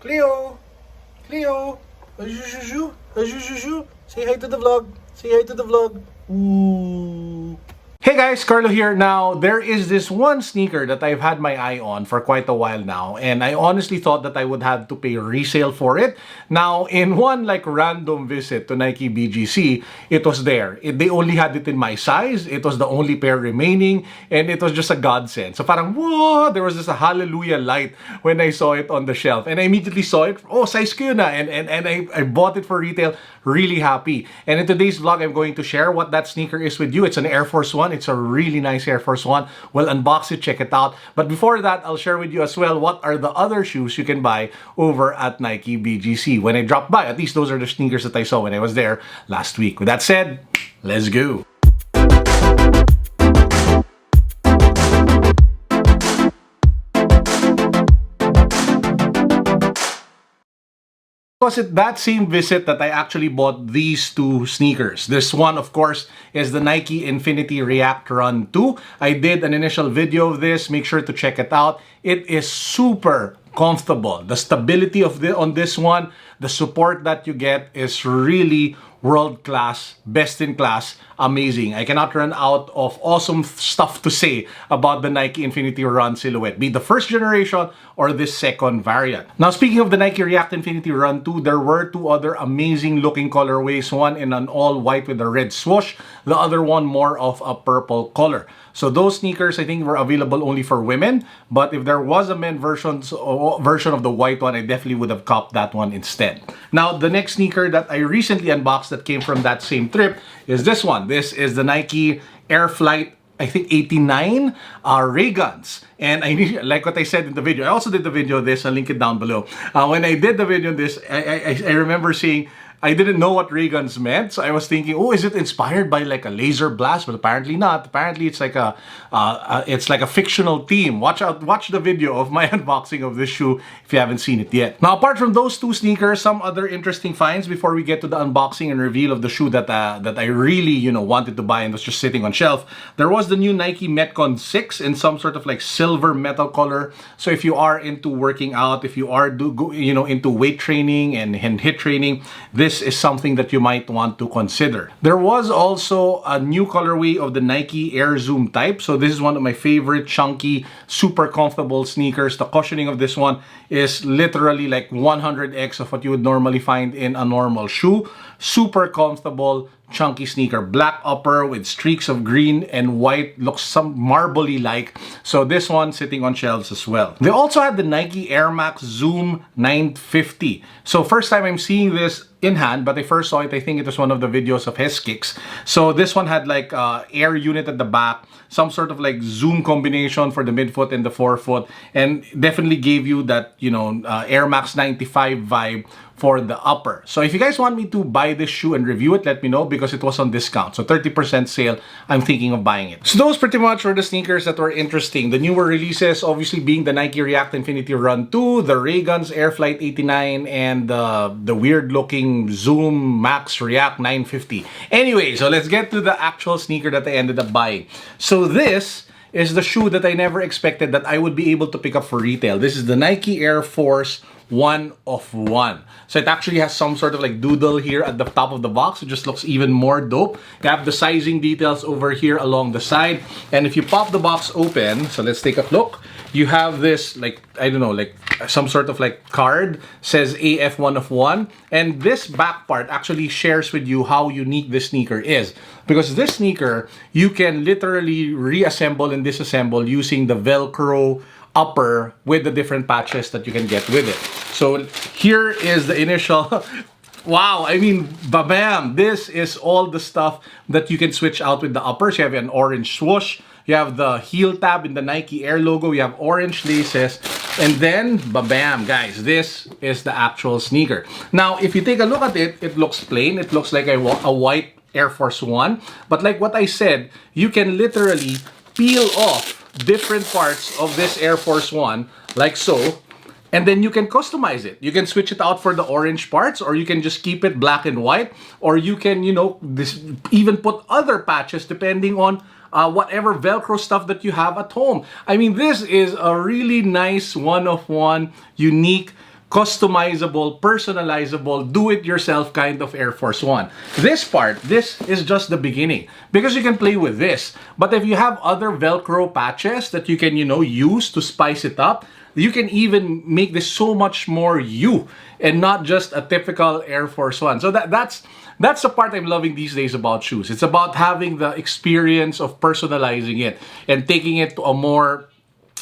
Cleo! Cleo! Ajujuju! Ajujuju! Say hi to the vlog! Say hi to the vlog! Ooh! Hey guys, Carlo here. Now, there is this one sneaker that I've had my eye on for quite a while now, and I honestly thought that I would have to pay resale for it. Now, in one like random visit to Nike BGC, it was there. They only had it in my size. It was the only pair remaining, and it was just a godsend. So parang, whoa! There was just a hallelujah light when I saw it on the shelf, and I immediately saw it. Oh, size ko yun na, and I bought it for retail. Really happy. And in today's vlog, I'm going to share what that sneaker is with you. It's an Air Force One. It's a really nice Air Force One. We'll unbox it, check it out. But before that, I'll share with you as well what are the other shoes you can buy over at Nike BGC. When I dropped by, at least those are the sneakers that I saw when I was there last week. With that said, let's go. Was it that same visit that I actually bought these two sneakers? This one, of course, is the Nike Infinity React Run 2. I did an initial video of this. Make sure to check it out. It is super comfortable. The stability of on this one, the support that you get is really world-class, best-in-class, amazing. I cannot run out of awesome stuff to say about the Nike Infinity Run silhouette, be it the first generation or this second variant. Now, speaking of the Nike React Infinity Run 2, there were two other amazing-looking colorways, one in an all-white with a red swoosh, the other one more of a purple color. So those sneakers, I think, were available only for women, but if there was a men's version of the white one, I definitely would have copped that one instead. Now, the next sneaker that I recently unboxed that came from that same trip is this one. This is the Nike Air Flight, I think 89 Rayguns. And I like what I said in the video. I also did the video of this. I'll link it down below. When I did the video on this, I remember seeing, I didn't know what Rayguns meant, so I was thinking, oh, is it inspired by like a laser blast? But apparently not. Apparently it's like a fictional theme. Watch the video of my unboxing of this shoe if you haven't seen it yet. Now, apart from those two sneakers, some other interesting finds before we get to the unboxing and reveal of the shoe that I really wanted to buy and was just sitting on shelf. There was the new Nike Metcon 6 in some sort of like silver metal color. So if you are into working out, if you are into weight training and HIIT training, this is something that you might want to consider. There was also a new colorway of the Nike Air Zoom type. So this is one of my favorite chunky, super comfortable sneakers. The cushioning of this one is literally like 100x of what you would normally find in a normal shoe. Super comfortable, chunky sneaker. Black upper with streaks of green and white. Looks some marbly like. So this one sitting on shelves as well. They also had the Nike Air Max Zoom 950. So first time I'm seeing this in hand, but I first saw it, I think it was one of the videos of his kicks. So this one had like air unit at the back, some sort of like zoom combination for the midfoot and the forefoot, and definitely gave you that, Air Max 95 vibe for the upper. So if you guys want me to buy this shoe and review it, let me know because it was on discount. So 30% sale, I'm thinking of buying it. So those pretty much were the sneakers that were interesting. The newer releases, obviously being the Nike React Infinity Run 2, the Rayguns Air Flight 89, and the weird looking Zoom Max React 950. Anyway, so let's get to the actual sneaker that I ended up buying. So this is the shoe that I never expected that I would be able to pick up for retail. This is the Nike Air Force 1 of 1. So it actually has some sort of like doodle here at the top of the box. It just looks even more dope. You have the sizing details over here along the side. And if you pop the box open, so let's take a look. You have this like, I don't know, like some sort of like card, says AF 1 of 1. And this back part actually shares with you how unique this sneaker is. Because this sneaker, you can literally reassemble and disassemble using the Velcro upper with the different patches that you can get with it. So here is the initial wow, I mean, bam! This is all the stuff that you can switch out with the uppers. You have an orange swoosh, you have the heel tab in the Nike Air logo, you have orange laces, and then bam, guys, this is the actual sneaker. Now, if you take a look at it, it looks plain. It looks like a white Air Force One, but like what I said, you can literally peel off different parts of this Air Force One, like so, and then you can customize it. You can switch it out for the orange parts, or you can just keep it black and white, or you can, even put other patches depending on whatever Velcro stuff that you have at home. I mean, this is a really nice one-of-one, unique customizable, personalizable, do-it-yourself kind of Air Force One. This is just the beginning because you can play with this. But if you have other Velcro patches that you can, use to spice it up, you can even make this so much more you and not just a typical Air Force One. So that's the part I'm loving these days about shoes. It's about having the experience of personalizing it and taking it to a more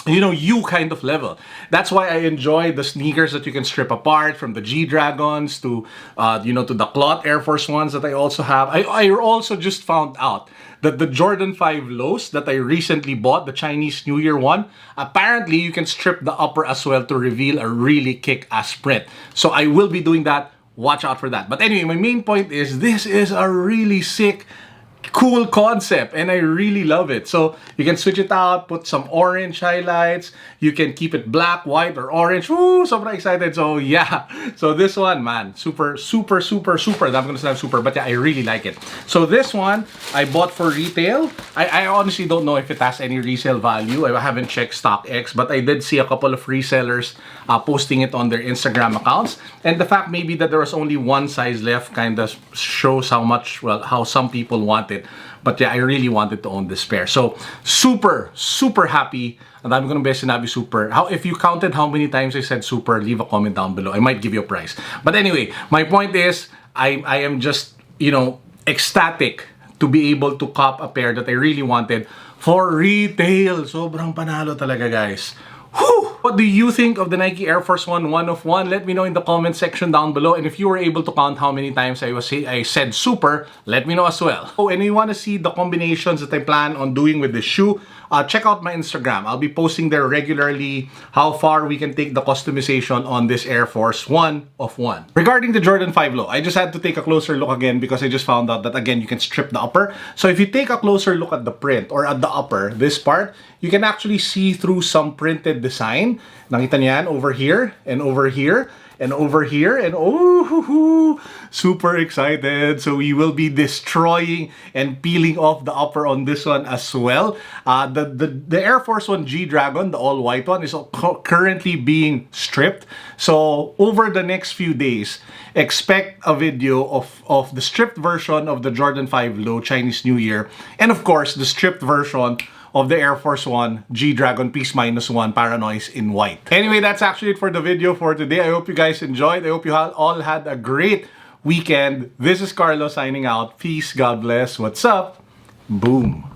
you kind of level. That's why I enjoy the sneakers that you can strip apart, from the G-Dragons to, to the cloth Air Force Ones that I also have. I also just found out that the Jordan 5 lows that I recently bought, the Chinese New Year one, apparently you can strip the upper as well to reveal a really kick-ass print. So I will be doing that. Watch out for that. But anyway, my main point is this is a really sick, cool concept and I really love it. So you can switch it out, put some orange highlights, you can keep it black, white, or orange. Woo, super excited. So yeah, so this one, man, super. I'm gonna say super, but yeah, I really like it. So this one I bought for retail. I honestly don't know if it has any resale value. I haven't checked StockX, but I did see a couple of resellers posting it on their Instagram accounts, and the fact maybe that there was only one size left kind of shows how some people want it. But yeah, I really wanted to own this pair. So super happy. And I'm gonna be sinabi super. If you counted how many times I said super, leave a comment down below. I might give you a prize. But anyway, my point is I am just, ecstatic to be able to cop a pair that I really wanted for retail. Sobrang panalo talaga, guys. Whew! What do you think of the Nike Air Force One 1 of 1? Let me know in the comment section down below. And if you were able to count how many times I said super, let me know as well. Oh, and you want to see the combinations that I plan on doing with this shoe, check out my Instagram. I'll be posting there regularly how far we can take the customization on this Air Force 1 of 1. Regarding the Jordan 5 low, I just had to take a closer look again because I just found out that again you can strip the upper. So if you take a closer look at the print or at the upper, this part, you can actually see through some printed design. Nakita niyan over here and over here and over here, and oh, super excited. So we will be destroying and peeling off the upper on this one as well. The Air Force One G-Dragon, the all white one, is currently being stripped. So over the next few days, expect a video of the stripped version of the Jordan 5 Low Chinese New Year, and of course the stripped version of the Air Force One G-Dragon Peace -1 Paranoise in white. Anyway, that's actually it for the video for today. I hope you guys enjoyed. I hope you all had a great weekend. This is Carlo signing out. Peace, God bless. What's up? Boom.